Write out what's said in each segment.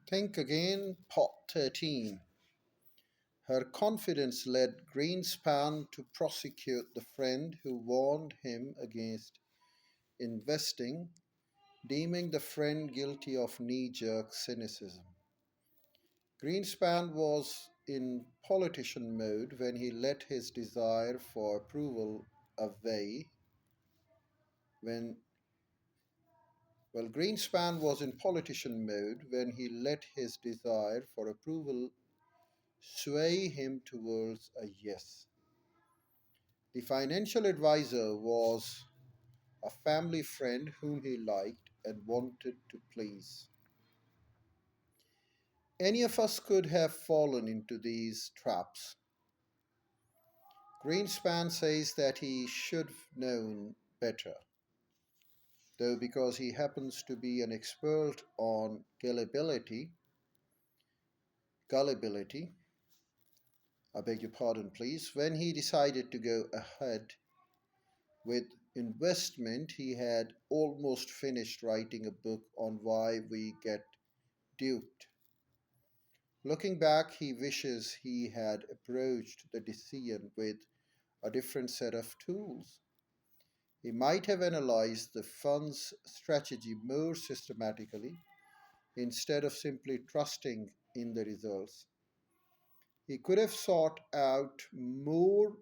Think Again, Part 13. Her confidence led Greenspan to prosecute the friend who warned him against investing, deeming the friend guilty of knee jerk cynicism. Greenspan was in politician mode when he let his desire for approval away when Greenspan was in politician mode when he let his desire for approval sway him towards a yes. The financial advisor was a family friend whom he liked and wanted to please. Any of us could have fallen into these traps. Greenspan says that he should have known better, though because he happens to be an expert on gullibility, I beg your pardon please, when he decided to go ahead with investment, he had almost finished writing a book on why we get duped. Looking back, he wishes he had approached the decision with a different set of tools. He might have analyzed the fund's strategy more systematically instead of simply trusting in the results. He could have sought out more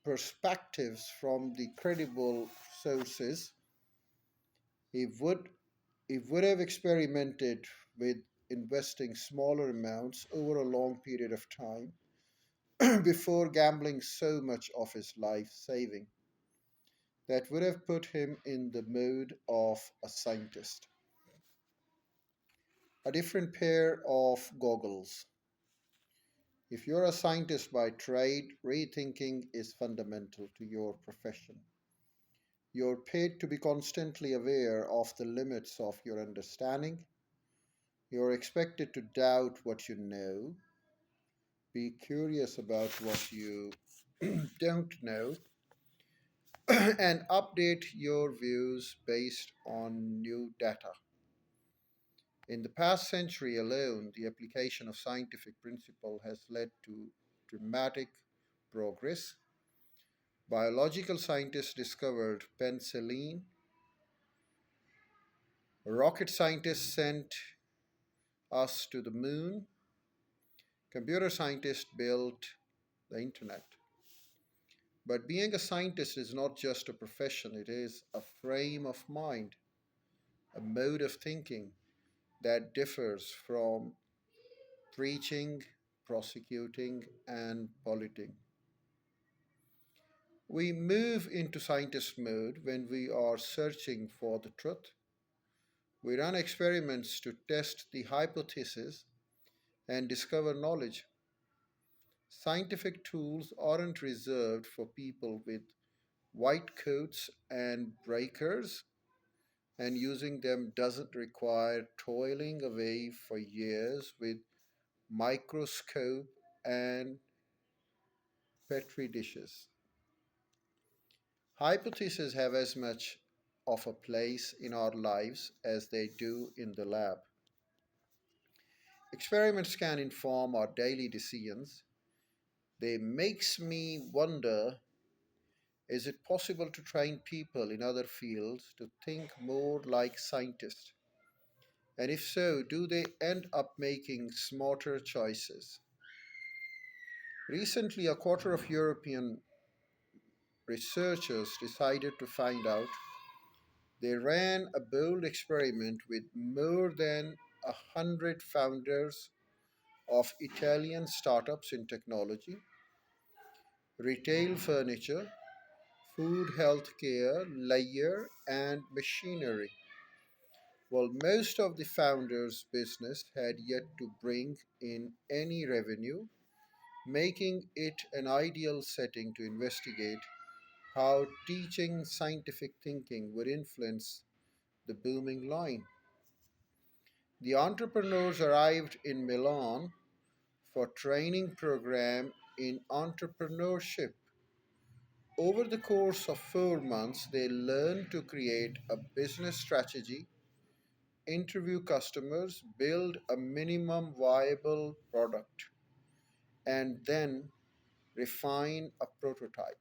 perspectives from the credible sources. He would He would have experimented with investing smaller amounts over a long period of time before gambling so much of his life saving. That would have put him in the mode of a scientist. A different pair of goggles. If you're a scientist by trade, rethinking is fundamental to your profession. You're paid to be constantly aware of the limits of your understanding. You're expected to doubt what you know, be curious about what you don't know, and update your views based on new data. In the past century alone, the application of scientific principle has led to dramatic progress. Biological scientists discovered penicillin, rocket scientists sent us to the moon, computer scientists built the internet. But being a scientist is not just a profession, it is a frame of mind, a mode of thinking that differs from preaching, prosecuting, and politing. We move into scientist mode when we are searching for the truth. We run experiments to test the hypothesis and discover knowledge. Scientific tools aren't reserved for people with white coats and breakers, and using them doesn't require toiling away for years with microscope and petri dishes. Hypotheses have as much of a place in our lives as they do in the lab. Experiments can inform our daily decisions. They makes me wonder, is it possible to train people in other fields to think more like scientists? And if so, do they end up making smarter choices? Recently, a quarter of European researchers decided to find out. They ran a bold experiment with more than 100 founders of Italian startups in technology, retail furniture, food, healthcare, layer, and machinery. While most of the founders' business had yet to bring in any revenue, making it an ideal setting to investigate how teaching scientific thinking would influence the booming line. The entrepreneurs arrived in Milan for training program in entrepreneurship. Over the course of 4 months, they learned to create a business strategy, interview customers, build a minimum viable product, and then refine a prototype.